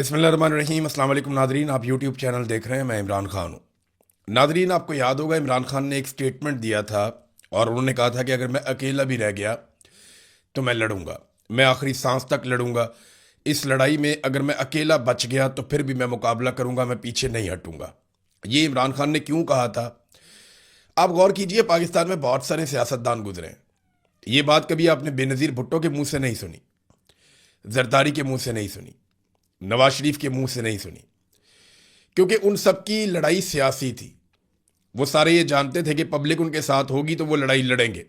बिस्मिल्लाहिर्रहमानिर्रहीम। अस्सलाम वालेकुम नादरीन, आप यूट्यूब चैनल देख रहे हैं। मैं इमरान खान हूँ। नादरीन, आपको याद होगा इमरान खान ने एक स्टेटमेंट दिया था और उन्होंने कहा था कि अगर मैं अकेला भी रह गया तो मैं लड़ूंगा, मैं आखिरी सांस तक लड़ूंगा। इस लड़ाई में अगर मैं अकेला बच गया तो फिर भी मैं मुकाबला करूंगा, मैं पीछे नहीं हटूंगा। ये इमरान खान ने क्यों कहा था? आप गौर कीजिए, पाकिस्तान में बहुत सारे सियासतदान गुजरे हैं। ये बात कभी आपने बेनज़ीर भुट्टो के मुंह से नहीं सुनी, जरदारी के मुंह से नहीं सुनी, नवाज शरीफ के मुंह से नहीं सुनी, क्योंकि उन सब की लड़ाई सियासी थी। वो सारे ये जानते थे कि पब्लिक उनके साथ होगी तो वो लड़ाई लड़ेंगे।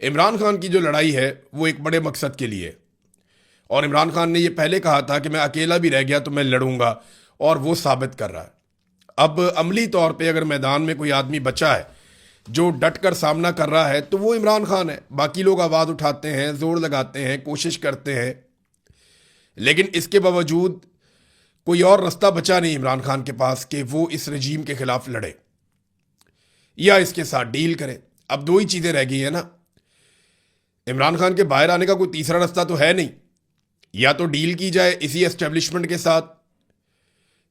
इमरान खान की जो लड़ाई है वो एक बड़े मकसद के लिए है। और इमरान खान ने ये पहले कहा था कि मैं अकेला भी रह गया तो मैं लड़ूंगा, और वो साबित कर रहा है। अब अमली तौर पे अगर मैदान में कोई आदमी बचा है जो डट कर सामना कर रहा है तो वो इमरान खान है। बाकी लोग आवाज़ उठाते हैं, जोर लगाते हैं, कोशिश करते हैं, लेकिन इसके बावजूद कोई और रास्ता बचा नहीं इमरान खान के पास कि वो इस रजीम के खिलाफ लड़े या इसके साथ डील करे। अब दो ही चीज़ें रह गई है ना। इमरान खान के बाहर आने का कोई तीसरा रास्ता तो है नहीं। या तो डील की जाए इसी एस्टेब्लिशमेंट के साथ,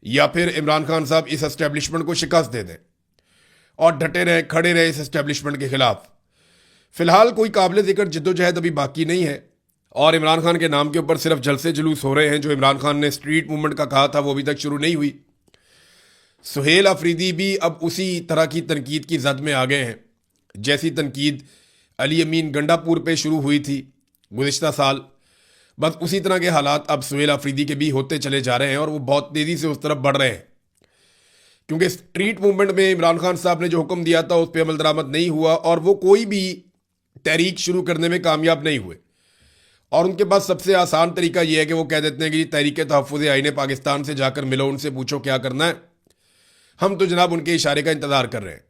या फिर इमरान खान साहब इस एस्टेब्लिशमेंट को शिकस्त दे दें और डटे रहे, खड़े रहे इस एस्टेब्लिशमेंट के खिलाफ। फिलहाल कोई काबिल जिक्र जिद्दोजहद अभी बाकी नहीं है और इमरान खान के नाम के ऊपर सिर्फ जलसे जुलूस हो रहे हैं। जो इमरान खान ने स्ट्रीट मूवमेंट का कहा था वो अभी तक शुरू नहीं हुई। सुहेल अफरीदी भी अब उसी तरह की तनकीद की जद में आ गए हैं जैसी तनकीद अली अमीन गंडापुर पे शुरू हुई थी गुज़िश्ता साल। बस उसी तरह के हालात अब सुहेल अफरीदी के भी होते चले जा रहे हैं और वो बहुत तेज़ी से उस तरफ बढ़ रहे हैं, क्योंकि स्ट्रीट मूवमेंट में इमरान खान साहब ने जो हुक्म दिया था उस पर अमल दरामद नहीं हुआ और वो कोई भी तहरीक शुरू करने में कामयाब नहीं हुए। और उनके पास सबसे आसान तरीका यह है कि वो कह देते हैं कि तहरीक तहफ़्फ़ुज़ आईन पाकिस्तान से जाकर मिलो, उनसे पूछो क्या करना है, हम तो जनाब उनके इशारे का इंतज़ार कर रहे हैं।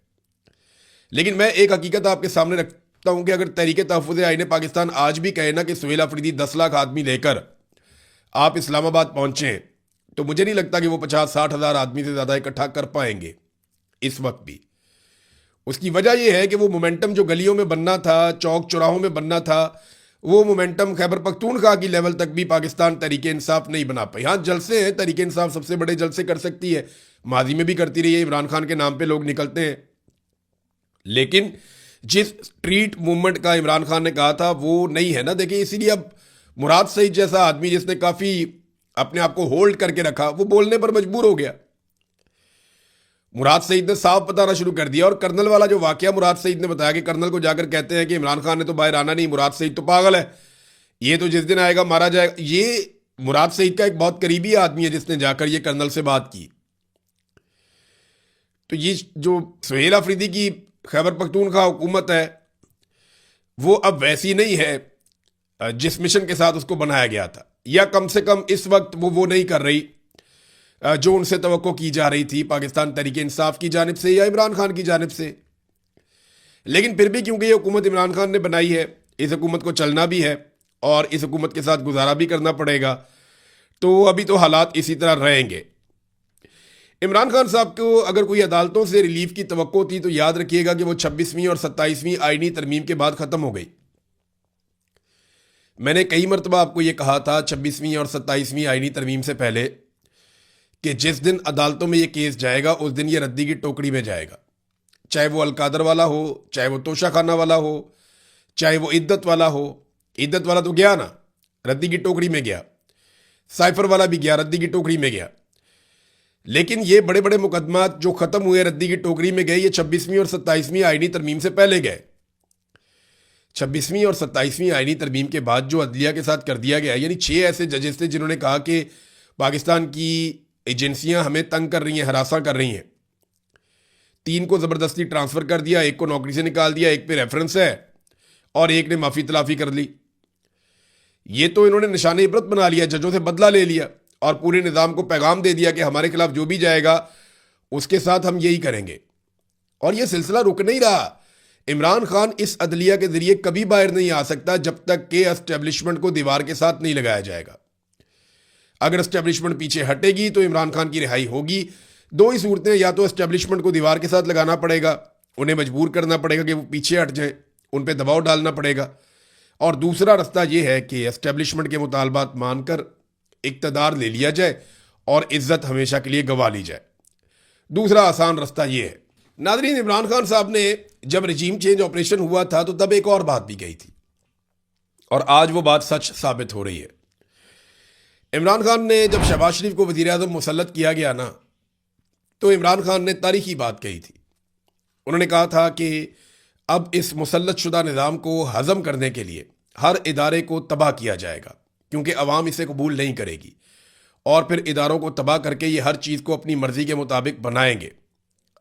लेकिन मैं एक हकीकत आपके सामने रखता हूं कि अगर तहरीक तहफ़्फ़ुज़ आईन पाकिस्तान आज भी कहे ना कि सुहेल अफरीदी 10 लाख आदमी लेकर आप इस्लामाबाद पहुंचे, तो मुझे नहीं लगता कि वो 50-60 हज़ार आदमी से ज़्यादा इकट्ठा कर पाएंगे इस वक्त भी। उसकी वजह यह है कि वो मोमेंटम जो गलियों में बनना था, चौक चौराहों में बनना था, वो मोमेंटम खैबर पख्तूनख्वा की लेवल तक भी पाकिस्तान तहरीक इंसाफ नहीं बना पाई। हाँ, जलसे हैं, तहरीक इंसाफ सबसे बड़े जलसे कर सकती है, माजी में भी करती रही है, इमरान खान के नाम पे लोग निकलते हैं। लेकिन जिस स्ट्रीट मूवमेंट का इमरान खान ने कहा था वो नहीं है ना। देखिए, इसीलिए अब मुराद सईद जैसा आदमी जिसने काफ़ी अपने आप को होल्ड करके रखा, वो बोलने पर मजबूर हो गया। मुराद सईद ने साफ बताना शुरू कर दिया। और कर्नल वाला जो वाकया मुराद सईद ने बताया कि कर्नल को जाकर कहते हैं कि इमरान खान ने तो बाहर आना नहीं, मुराद सईद तो पागल है, ये तो जिस दिन आएगा मारा जाएगा। ये मुराद सईद का एक बहुत करीबी आदमी है जिसने जाकर ये कर्नल से बात की। तो ये जो सुहेल अफरीदी की खैबर पख्तूनख्वा हुकूमत है वो अब वैसी नहीं है जिस मिशन के साथ उसको बनाया गया था, या कम से कम इस वक्त वो नहीं कर रही जो उनसे तवक्को की जा रही थी पाकिस्तान तहरीक इंसाफ की जानिब से या इमरान खान की जानिब से। लेकिन फिर भी क्योंकि ये हुकूमत इमरान खान ने बनाई है, इस हुकूमत को चलना भी है और इस हुकूमत के साथ गुजारा भी करना पड़ेगा, तो अभी तो हालात इसी तरह रहेंगे। इमरान खान साहब को अगर कोई अदालतों से रिलीफ की तवक्को थी तो याद रखिएगा कि वो 26वीं और 27वीं आईनी तरमीम के बाद ख़त्म हो गई। मैंने कई मरतबा आपको ये कहा था 26वीं और 27वीं आईनी तरमीम से पहले कि जिस दिन अदालतों में ये केस जाएगा उस दिन ये रद्दी की टोकरी में जाएगा। चाहे वो अलकादर वाला हो, चाहे वो तोशा खाना वाला हो, चाहे वो इद्दत वाला हो। इद्दत वाला तो गया ना, रद्दी की टोकरी में गया। साइफर वाला भी गया, रद्दी की टोकरी में गया। लेकिन ये बड़े बड़े मुकदमात जो ख़त्म हुए रद्दी की टोकरी में गए, ये 26वीं और 27वीं आईनी तरमीम से पहले गए। 26वीं और 27वीं आईनी तरमीम के बाद जो अदलिया के साथ कर दिया गया, यानी 6 ऐसे जजेस थे जिन्होंने कहा कि पाकिस्तान की एजेंसियां हमें तंग कर रही हैं, हरासा कर रही हैं। 3 को ज़बरदस्ती ट्रांसफ़र कर दिया, 1 को नौकरी से निकाल दिया, 1 पे रेफरेंस है और 1 ने माफ़ी तलाफ़ी कर ली। ये तो इन्होंने निशान इबरत बना लिया, जजों से बदला ले लिया और पूरे निज़ाम को पैगाम दे दिया कि हमारे खिलाफ जो भी जाएगा उसके साथ हम यही करेंगे। और यह सिलसिला रुक नहीं रहा। इमरान खान इस अदलिया के ज़रिए कभी बाहर नहीं आ सकता जब तक कि एस्टेब्लिशमेंट को दीवार के साथ नहीं लगाया जाएगा। अगर एस्टेब्लिशमेंट पीछे हटेगी तो इमरान खान की रिहाई होगी। दो ही सूरतें, या तो एस्टेब्लिशमेंट को दीवार के साथ लगाना पड़ेगा, उन्हें मजबूर करना पड़ेगा कि वो पीछे हट जाएं, उन पर दबाव डालना पड़ेगा, और दूसरा रास्ता ये है कि एस्टेब्लिशमेंट के मुतालबात मानकर इक़्तिदार ले लिया जाए और इज्जत हमेशा के लिए गंवा ली जाए। दूसरा आसान रास्ता ये है। नाज़रीन, इमरान खान साहब ने जब रजीम चेंज ऑपरेशन हुआ था तो तब एक और बात भी कही थी और आज वो बात सच साबित हो रही है। इमरान खान ने जब शहबाज शरीफ को वज़ीर आज़म मुसल्लत किया गया ना, तो इमरान खान ने तारीखी बात कही थी। उन्होंने कहा था कि अब इस मुसल्लत शुदा निज़ाम को हज़म करने के लिए हर इदारे को तबाह किया जाएगा, क्योंकि अवाम इसे कबूल नहीं करेगी और फिर इदारों को तबाह करके ये हर चीज़ को अपनी मर्ज़ी के मुताबिक बनाएंगे।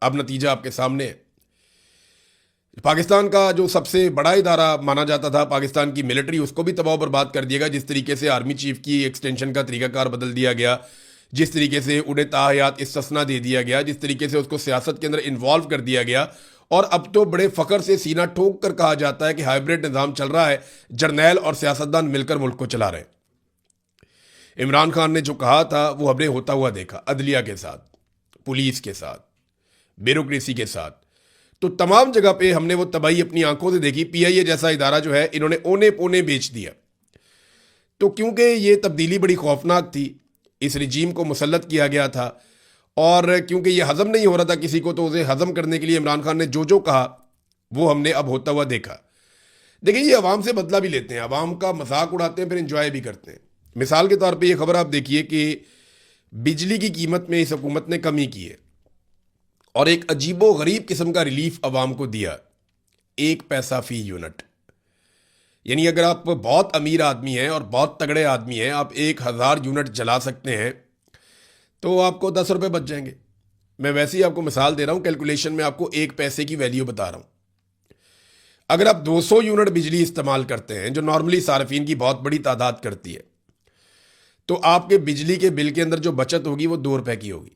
अब नतीजा आपके सामने है। पाकिस्तान का जो सबसे बड़ा इदारा माना जाता था, पाकिस्तान की मिलिट्री, उसको भी तबाह बर्बाद कर दिया गया। जिस तरीके से आर्मी चीफ की एक्सटेंशन का तरीकाकार बदल दिया गया, जिस तरीके से उन्हें ताहयात इस्तिस्ना दे दिया गया, जिस तरीके से उसको सियासत के अंदर इन्वॉल्व कर दिया गया, और अब तो बड़े फ़ख्र से सीना ठोक कर कहा जाता है कि हाइब्रिड निज़ाम चल रहा है, जर्नैल और सियासतदान मिलकर मुल्क को चला रहे हैं। इमरान खान ने जो कहा था वो हमने होता हुआ देखा, अदलिया के साथ, पुलिस के साथ, ब्यूरोक्रेसी के साथ। तो तमाम जगह पे हमने वो तबाही अपनी आंखों से देखी। पीआईए जैसा इदारा जो है, इन्होंने ओने पोने बेच दिया। तो क्योंकि ये तब्दीली बड़ी खौफनाक थी, इस रिजीम को मुसल्लत किया गया था, और क्योंकि ये हज़म नहीं हो रहा था किसी को, तो उसे हज़म करने के लिए इमरान खान ने जो जो कहा वो हमने अब होता हुआ देखा। देखिए, ये अवाम से बदला भी लेते हैं, अवाम का मजाक उड़ाते हैं, फिर इंजॉय भी करते हैं। मिसाल के तौर पे ये खबर आप देखिए कि बिजली की कीमत में इस हुकूमत ने कमी की है और एक अजीबो गरीब किस्म का रिलीफ अवाम को दिया, 1 पैसा फी यूनिट। यानी अगर आप बहुत अमीर आदमी हैं और बहुत तगड़े आदमी हैं, आप 1000 यूनिट जला सकते हैं तो आपको 10 रुपये बच जाएंगे। मैं वैसे ही आपको मिसाल दे रहा हूं, कैलकुलेशन में आपको 1 पैसे की वैल्यू बता रहा हूं। अगर आप 200 यूनिट बिजली इस्तेमाल करते हैं, जो नॉर्मली सार्फिन की बहुत बड़ी तादाद करती है, तो आपके बिजली के बिल के अंदर जो बचत होगी वो 2 रुपए की होगी।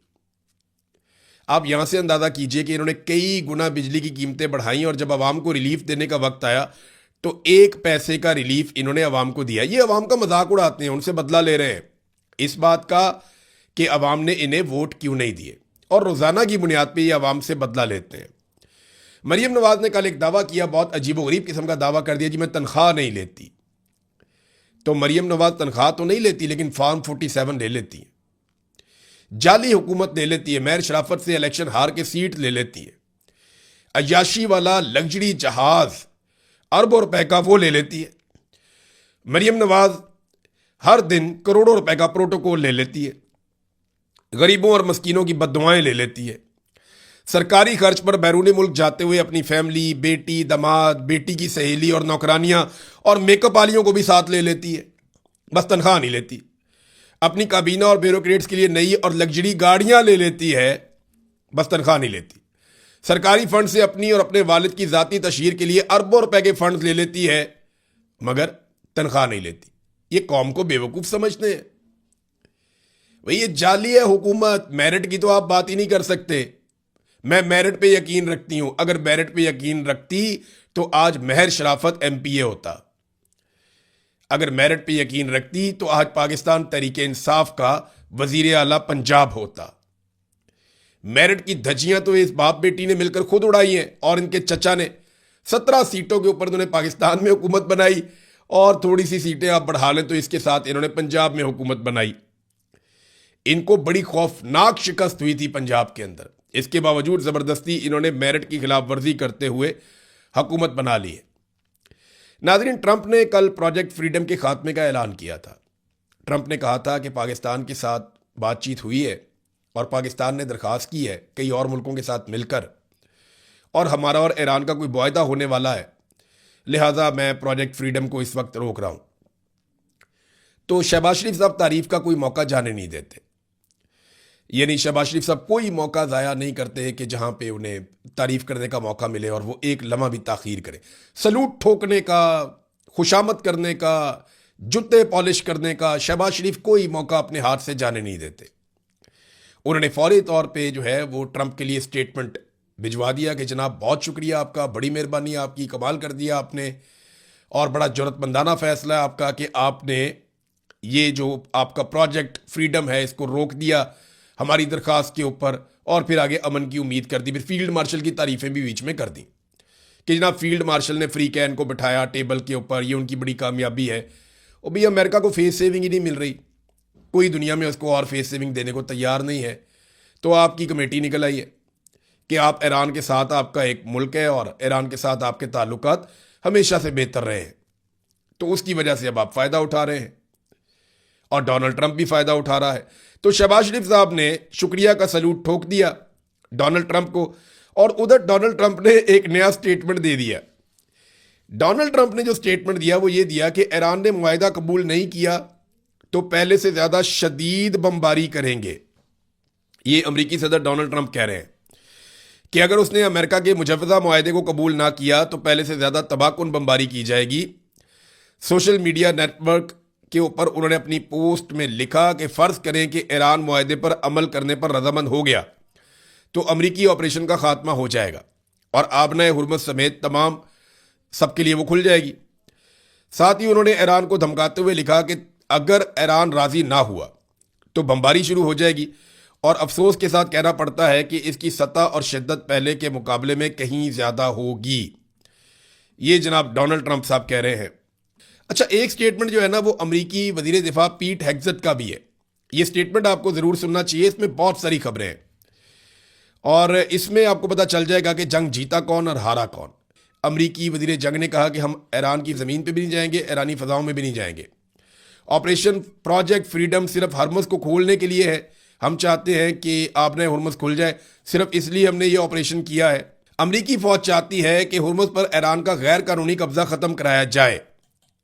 आप यहां से अंदाजा कीजिए कि इन्होंने कई गुना बिजली की कीमतें बढ़ाई और जब आवाम को रिलीफ देने का वक्त आया तो 1 पैसे का रिलीफ इन्होंने आवाम को दिया। ये आवाम का मजाक उड़ाते हैं, उनसे बदला ले रहे हैं इस बात का कि आवाम ने इन्हें वोट क्यों नहीं दिए, और रोजाना की बुनियाद पर यह आवाम से बदला लेते हैं। मरियम नवाज ने कल एक दावा किया, बहुत अजीबोगरीब किस्म का दावा कर दिया जी मैं तनख्वाह नहीं लेती। तो मरियम नवाज तनख्वाह तो नहीं लेती, लेकिन फॉर्म 47 ले लेती है, जाली हुकूमत ले लेती है, महर शराफत से इलेक्शन हार के सीट ले लेती है, अयाशी वाला लग्जरी जहाज अरबों रुपए का वो ले लेती है। मरियम नवाज हर दिन करोड़ों रुपए का प्रोटोकॉल ले लेती है, गरीबों और मस्कीनों की बददुआएं ले लेती है, सरकारी खर्च पर बैरूनी मुल्क जाते हुए अपनी फैमिली, बेटी, दामाद, बेटी की सहेली और नौकरानियां और मेकअप वालियों को भी साथ ले लेती है, बस तनख्वाह नहीं लेती। अपनी काबीना और ब्यूरोक्रेट्स के लिए नई और लग्जरी गाड़ियां ले लेती है, बस तनख्वाह नहीं लेती। सरकारी फंड से अपनी और अपने वालिद की जाती तशहीर के लिए अरबों रुपए के फंड ले लेती है, मगर तनख्वाह नहीं लेती। ये कौम को बेवकूफ समझते हैं। भाई ये जाली है हुकूमत, मेरिट की तो आप बात ही नहीं कर सकते। मैं मेरिट पे यकीन रखती हूं, अगर मेरिट पे यकीन रखती तो आज महर शराफत एमपीए होता। अगर मेरिट पे यकीन रखती तो आज पाकिस्तान तहरीक इंसाफ का वजीर आला पंजाब होता। मेरिट की धज्जियां तो इस बाप बेटी ने मिलकर खुद उड़ाई हैं, और इनके चचा ने 17 सीटों के ऊपर उन्होंने पाकिस्तान में हुकूमत बनाई, और थोड़ी सी सीटें आप बढ़ा लें तो इसके साथ इन्होंने पंजाब में हुकूमत बनाई। इनको बड़ी खौफनाक शिकस्त हुई थी पंजाब के अंदर, इसके बावजूद जबरदस्ती इन्होंने मेरिट की खिलाफ वर्जी करते हुए हुकूमत बना ली है। नाज़रीन, ट्रंप ने कल प्रोजेक्ट फ्रीडम के खात्मे का ऐलान किया था। ट्रंप ने कहा था कि पाकिस्तान के साथ बातचीत हुई है और पाकिस्तान ने दरख्वास्त की है कई और मुल्कों के साथ मिलकर, और हमारा और ईरान का कोई मुआहदा होने वाला है, लिहाजा मैं प्रोजेक्ट फ्रीडम को इस वक्त रोक रहा हूं। तो शहबाज शरीफ साहब तारीफ का कोई मौका जाने नहीं देते, यानी शहबाज शरीफ साहब कोई मौका ज़ाया नहीं करते कि जहां पे उन्हें तारीफ करने का मौका मिले और वो एक लम्हा भी ताख़ीर करे। सलूट ठोकने का, खुशामद करने का, जूते पॉलिश करने का शहबाज शरीफ कोई मौका अपने हाथ से जाने नहीं देते। उन्होंने फौरी तौर पे जो है वो ट्रंप के लिए स्टेटमेंट भिजवा दिया कि जनाब बहुत शुक्रिया आपका, बड़ी मेहरबानी आपकी, कमाल कर दिया आपने, और बड़ा जरूरतमंदाना फैसला है आपका कि आपने ये जो आपका प्रोजेक्ट फ्रीडम है इसको रोक दिया हमारी दरख्वास्त के ऊपर, और फिर आगे अमन की उम्मीद कर दी। फिर फील्ड मार्शल की तारीफें भी बीच में कर दी कि जनाब फील्ड मार्शल ने फ्री कैन को बिठाया टेबल के ऊपर, ये उनकी बड़ी कामयाबी है। और भी अमेरिका को फेस सेविंग ही नहीं मिल रही, कोई दुनिया में उसको और फेस सेविंग देने को तैयार नहीं है। तो आपकी कमेटी निकल आई है कि आप ईरान के साथ, आपका एक मुल्क है और ईरान के साथ आपके ताल्लुकात हमेशा से बेहतर रहे हैं, तो उसकी वजह से अब आप फ़ायदा उठा रहे हैं और डोनाल्ड ट्रंप भी फ़ायदा उठा रहा है। तो शहबाज शरीफ साहब ने शुक्रिया का सलूट ठोक दिया डोनाल्ड ट्रंप को, और उधर डोनाल्ड ट्रंप ने एक नया स्टेटमेंट दे दिया। डोनाल्ड ट्रंप ने जो स्टेटमेंट दिया वो ये दिया कि ईरान ने मुआहिदा कबूल नहीं किया तो पहले से ज़्यादा शदीद बमबारी करेंगे। ये अमरीकी सदर डोनाल्ड ट्रंप कह रहे हैं कि अगर उसने अमेरिका के मुजव्वज़ा मुआहिदे को कबूल ना किया तो पहले से ज़्यादा तबाहकुन बमबारी की जाएगी। सोशल मीडिया नेटवर्क के ऊपर उन्होंने अपनी पोस्ट में लिखा कि फ़र्ज़ करें कि ईरान मुआहिदे पर अमल करने पर रजामंद हो गया तो अमरीकी ऑपरेशन का खात्मा हो जाएगा और आबनाए हुर्मुज़ समेत तमाम सबके लिए वो खुल जाएगी। साथ ही उन्होंने ईरान को धमकाते हुए लिखा कि अगर ईरान राज़ी ना हुआ तो बमबारी शुरू हो जाएगी, और अफसोस के साथ कहना पड़ता है कि इसकी सतह और शिद्दत पहले के मुकाबले में कहीं ज़्यादा होगी। ये जनाब डोनाल्ड ट्रंप साहब कह रहे हैं। अच्छा, एक स्टेटमेंट जो है ना वो अमरीकी वज़ीर दिफा पीट हेग्सेट का भी है। ये स्टेटमेंट आपको ज़रूर सुनना चाहिए, इसमें बहुत सारी खबरें हैं और इसमें आपको पता चल जाएगा कि जंग जीता कौन और हारा कौन। अमरीकी वज़ीर जंग ने कहा कि हम ईरान की ज़मीन पे भी नहीं जाएंगे, ईरानी फ़ज़ाओं में भी नहीं जाएंगे। ऑपरेशन प्रोजेक्ट फ्रीडम सिर्फ हरमुज़ को खोलने के लिए है। हम चाहते हैं कि आबनाए हुर्मुज़ खुल जाए, सिर्फ इसलिए हमने ये ऑपरेशन किया है। अमरीकी फ़ौज चाहती है कि हुर्मुज़ पर ईरान का गैर कानूनी कब्ज़ा ख़त्म कराया जाए।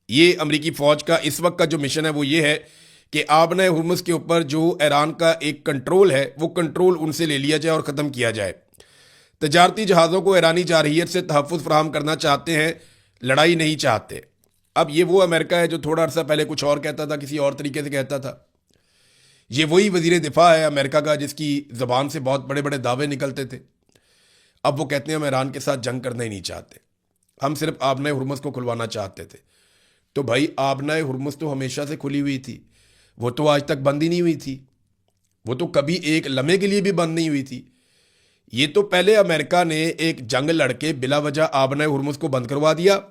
ये अमरीकी फ़ौज का इस वक्त का जो मिशन है वो ये है कि आबनाए हुर्मुज़ के ऊपर जो ईरान का एक कंट्रोल है वो कंट्रोल उनसे ले लिया जाए और ख़त्म किया जाए। तजारती जहाज़ों को ईरानी जारहियत से तहफ़्फ़ुज़ फराहम करना चाहते हैं, लड़ाई नहीं चाहते। अब ये वो अमेरिका है जो थोड़ा अर्सा पहले कुछ और कहता था, किसी और तरीके से कहता था। ये वही वज़ीर दिफा है अमेरिका का जिसकी ज़बान से बहुत बड़े बड़े दावे निकलते थे। अब वो कहते हैं हम ईरान के साथ जंग करना ही नहीं चाहते, हम सिर्फ आबनाए हुर्मुज़ को खुलवाना चाहते थे। तो भाई आबनाए हुर्मुज़ तो हमेशा से खुली हुई थी, वो तो आज तक बंद ही नहीं हुई थी, वो तो कभी एक लम्हे के लिए भी बंद नहीं हुई थी। ये तो पहले अमेरिका ने एक जंग लड़के बिला वजह आबनाए हुर्मुज़ को बंद करवा दिया,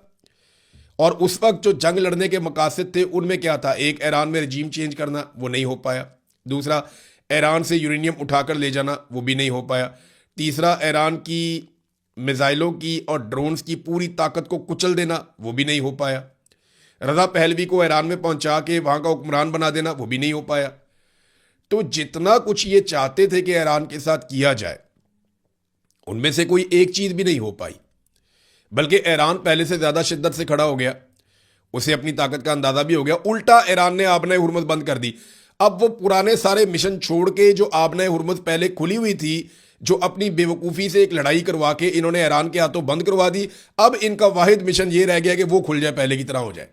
और उस वक्त जो जंग लड़ने के मकासद थे उनमें क्या था, एक ईरान में रजीम चेंज करना, वो नहीं हो पाया। दूसरा, ईरान से यूरेनियम उठाकर ले जाना, वो भी नहीं हो पाया। तीसरा, ईरान की मिसाइलों की और ड्रोन्स की पूरी ताकत को कुचल देना, वो भी नहीं हो पाया। रज़ा पहलवी को ईरान में पहुंचा के वहाँ का हुक्मरान बना देना, वो भी नहीं हो पाया। तो जितना कुछ ये चाहते थे कि ईरान के साथ किया जाए, उनमें से कोई एक चीज़ भी नहीं हो पाई, बल्कि ईरान पहले से ज़्यादा शिद्दत से खड़ा हो गया, उसे अपनी ताकत का अंदाज़ा भी हो गया। उल्टा ईरान ने आबनाए हुर्मुज़ बंद कर दी। अब वो पुराने सारे मिशन छोड़ के जो आबनाए हुर्मुज़ पहले खुली हुई थी, जो अपनी बेवकूफ़ी से एक लड़ाई करवा के इन्होंने ईरान के हाथों बंद करवा दी, अब इनका वाहिद मिशन ये रह गया कि वो खुल जाए, पहले की तरह हो जाए,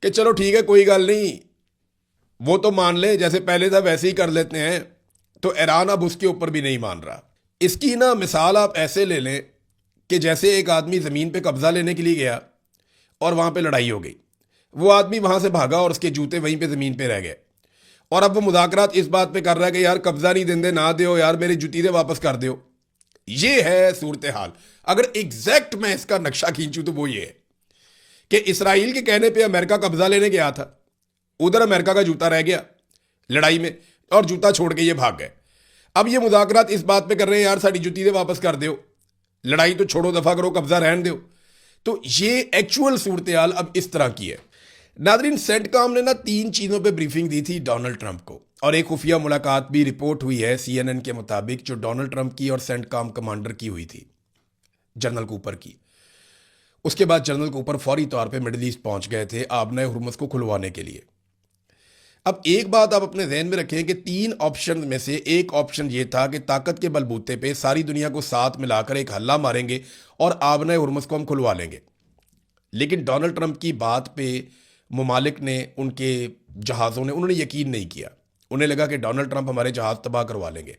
कि चलो ठीक है कोई गल नहीं, वो तो मान ले, जैसे पहले था वैसे ही कर लेते हैं। तो ईरान अब उसके ऊपर भी नहीं मान रहा। इसकी ना मिसाल आप ऐसे ले लें कि जैसे एक आदमी ज़मीन पे कब्ज़ा लेने के लिए गया और वहाँ पे लड़ाई हो गई, वो आदमी वहाँ से भागा और उसके जूते वहीं पे ज़मीन पे रह गए, और अब वो मुज़ाकरात इस बात पे कर रहा है कि यार कब्ज़ा नहीं देंदे, ना दो यार, मेरी जूती दे वापस कर दो। ये है सूरत हाल। अगर एग्जैक्ट मैं इसका नक्शा खींचूँ तो वो ये है कि इसराइल के कहने पे अमेरिका कब्ज़ा लेने गया था, उधर अमेरिका का जूता रह गया लड़ाई में और जूता छोड़ के ये भाग गए। अब ये मुज़ाकरात इस बात पे कर रहे हैं यार साड़ी जूती दे वापस कर दो, लड़ाई तो छोड़ो, दफ़ा करो, कब्ज़ा रहन दो। तो ये एक्चुअल सूरत हाल अब इस तरह की है। नादरीन, सेंटकॉम ने ना 3 चीज़ों पे ब्रीफिंग दी थी डोनाल्ड ट्रंप को, और एक खुफिया मुलाकात भी रिपोर्ट हुई है CNN के मुताबिक, जो डोनाल्ड ट्रंप की और सेंटकॉम कमांडर की हुई थी, जनरल कूपर की। उसके बाद जनरल कूपर फौरी तौर पे मिडिल ईस्ट पहुंच गए थे आबनाए हुर्मुज़ को खुलवाने के लिए। अब एक बात आप अपने जहन में रखें कि 3 ऑप्शन में से एक ऑप्शन ये था कि ताकत के बलबूते पे सारी दुनिया को साथ मिलाकर एक हल्ला मारेंगे और आबनाए हुर्मुज़ को हम खुलवा लेंगे। लेकिन डोनाल्ड ट्रंप की बात पे मुमालिक ने, उनके जहाज़ों ने, उन्होंने यकीन नहीं किया। उन्हें लगा कि डोनाल्ड ट्रंप हमारे जहाज़ तबाह करवा लेंगे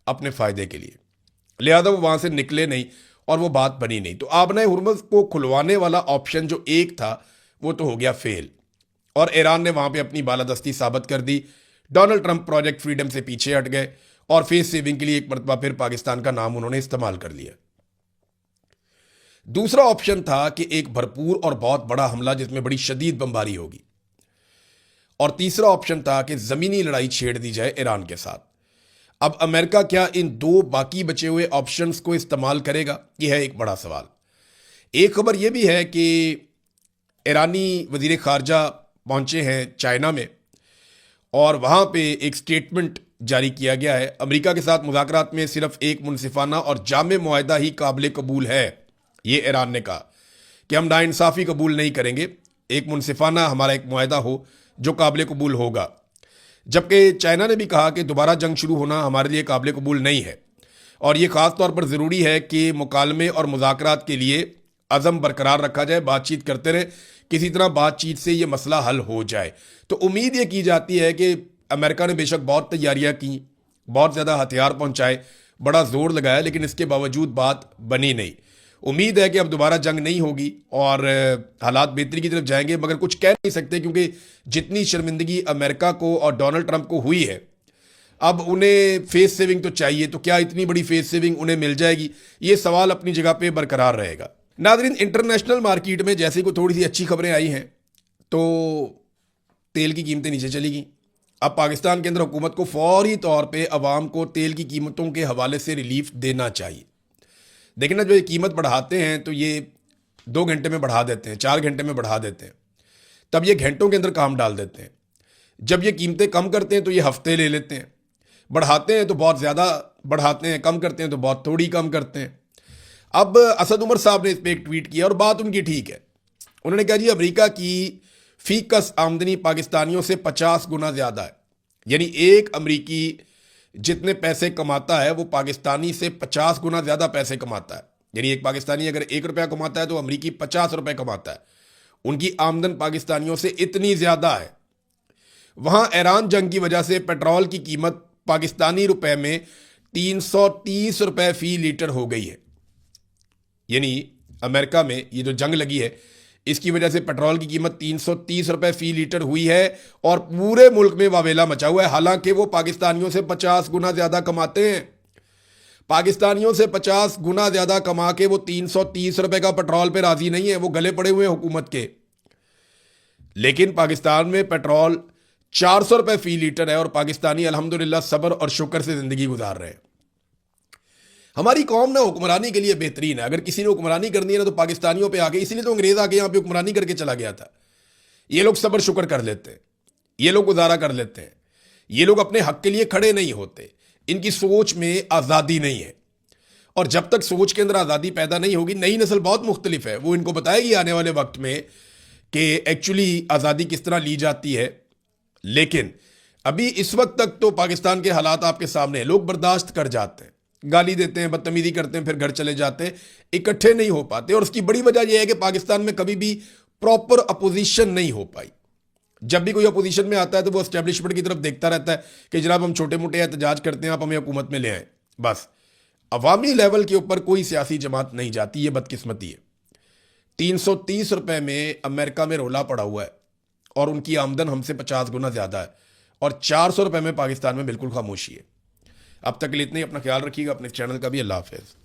अपने फ़ायदे के लिए, लिहाजा वो वहाँ से निकले नहीं और वो बात बनी नहीं। तो आबनाए हुर्मुज़ को खुलवाने वाला ऑप्शन जो एक था वो तो हो गया फेल, और ईरान ने वहाँ पे अपनी बालादस्ती साबित कर दी। डोनाल्ड ट्रंप प्रोजेक्ट फ्रीडम से पीछे हट गए और फेस सेविंग के लिए एक मरतबा फिर पाकिस्तान का नाम उन्होंने इस्तेमाल कर लिया। दूसरा ऑप्शन था कि एक भरपूर और बहुत बड़ा हमला जिसमें बड़ी शदीद बमबारी होगी, और तीसरा ऑप्शन था कि ज़मीनी लड़ाई छेड़ दी जाए ईरान के साथ। अब अमेरिका क्या इन दो बाकी बचे हुए ऑप्शंस को इस्तेमाल करेगा, यह है एक बड़ा सवाल। एक खबर यह भी है कि ईरानी वजीर खारजा पहुंचे हैं चाइना में और वहां पे एक स्टेटमेंट जारी किया गया है। अमेरिका के साथ मुज़ाकरात में सिर्फ एक मुनसिफाना और जामे मुआहदा ही काबिल कबूल है। ये ईरान ने कहा कि हम नाइंसाफ़ी कबूल नहीं करेंगे, एक मुनसिफाना हमारा एक मुआहदा हो जो काबिल कबूल होगा। जबकि चाइना ने भी कहा कि दोबारा जंग शुरू होना हमारे लिए काबिल कबूल नहीं है और ये ख़ास तौर पर ज़रूरी है कि मुकालमे और मुज़ाकरात के लिए अज़म बरकरार रखा जाए, बातचीत करते रहे, किसी तरह बातचीत से ये मसला हल हो जाए। तो उम्मीद ये की जाती है कि अमेरिका ने बेशक बहुत तैयारियां की, बहुत ज़्यादा हथियार पहुंचाए, बड़ा जोर लगाया, लेकिन इसके बावजूद बात बनी नहीं। उम्मीद है कि अब दोबारा जंग नहीं होगी और हालात बेहतरी की तरफ जाएंगे, मगर कुछ कह नहीं सकते क्योंकि जितनी शर्मिंदगी अमेरिका को और डोनाल्ड ट्रंप को हुई है, अब उन्हें फेस सेविंग तो चाहिए। तो क्या इतनी बड़ी फेस सेविंग उन्हें मिल जाएगी, ये सवाल अपनी जगह पे बरकरार रहेगा। नाज़रीन, इंटरनेशनल मार्केट में जैसे कोई थोड़ी सी अच्छी खबरें आई हैं तो तेल की कीमतें नीचे चली गई। अब पाकिस्तान के अंदर हुकूमत को फौरी तौर पे अवाम को तेल की कीमतों के हवाले से रिलीफ देना चाहिए। देखिए ना, जो ये कीमत बढ़ाते हैं तो ये 2 घंटे में बढ़ा देते हैं, 4 घंटे में बढ़ा देते हैं, तब ये घंटों के अंदर काम डाल देते हैं। जब ये कीमतें कम करते हैं तो ये हफ्ते ले लेते हैं, बढ़ाते हैं तो बहुत ज़्यादा बढ़ाते हैं, कम करते हैं तो बहुत थोड़ी कम करते हैं। अब असद उमर साहब ने इस पर एक ट्वीट किया और बात उनकी ठीक है। उन्होंने कहा जी अमेरिका की फीकस आमदनी पाकिस्तानियों से 50 गुना ज़्यादा है, यानी एक अमरीकी जितने पैसे कमाता है वो पाकिस्तानी से 50 गुना ज़्यादा पैसे कमाता है। यानी एक पाकिस्तानी अगर 1 रुपया कमाता है तो अमरीकी 50 रुपये कमाता है। उनकी आमदन पाकिस्तानियों से इतनी ज़्यादा है। वहाँ ईरान जंग की वजह से पेट्रोल की कीमत पाकिस्तानी रुपए में 330 रुपये फ़ी लीटर हो गई है। यानी अमेरिका में ये जो जंग लगी है इसकी वजह से पेट्रोल की कीमत 330 रुपये फ़ी लीटर हुई है और पूरे मुल्क में वावेला मचा हुआ है। हालांकि वो पाकिस्तानियों से 50 गुना ज़्यादा कमाते हैं। पाकिस्तानियों से 50 गुना ज़्यादा कमा के वो 330 रुपये का पेट्रोल पे राज़ी नहीं है, वो गले पड़े हुए हैं हुकूमत के। लेकिन पाकिस्तान में पेट्रोल 400 रुपये फ़ी लीटर है और पाकिस्तानी अल्हम्दुलिल्लाह सब्र और शुक्र से ज़िंदगी गुजार रहे हैं। हमारी कौम ना हुक्मरानी के लिए बेहतरीन है। अगर किसी ने हुक्मरानी करनी है ना तो पाकिस्तानियों पे आके, इसीलिए तो अंग्रेज आके यहाँ पे हुक्मरानी करके चला गया था। ये लोग सब्र शुक्र कर लेते हैं, ये लोग गुजारा कर लेते हैं, ये लोग अपने हक के लिए खड़े नहीं होते। इनकी सोच में आज़ादी नहीं है और जब तक सोच के अंदर आज़ादी पैदा नहीं होगी, नई नस्ल बहुत मुख्तलिफ है, वो इनको बताएगी आने वाले वक्त में कि एक्चुअली आज़ादी किस तरह ली जाती है। लेकिन अभी इस वक्त तक तो पाकिस्तान के हालात आपके सामने हैं। लोग बर्दाश्त कर जाते हैं, गाली देते हैं, बदतमीजी करते हैं, फिर घर चले जाते हैं, इकट्ठे नहीं हो पाते। और उसकी बड़ी वजह यह है कि पाकिस्तान में कभी भी प्रॉपर अपोजिशन नहीं हो पाई। जब भी कोई अपोजिशन में आता है तो वो एस्टेब्लिशमेंट की तरफ देखता रहता है कि जनाब हम छोटे मोटे एहतजाज करते हैं, आप हमें हुकूमत में ले आए। बस अवामी लेवल के ऊपर कोई सियासी जमात नहीं जाती, ये बदकिस्मती है। 330 रुपये में अमेरिका में रोला पड़ा हुआ है और उनकी आमदन हमसे 50 गुना ज़्यादा है और 400 रुपये में पाकिस्तान में बिल्कुल खामोशी है। अब तक के लिए इतना ही। अपना ख्याल रखिएगा, अपने चैनल का भी। अल्लाह हाफ़िज़।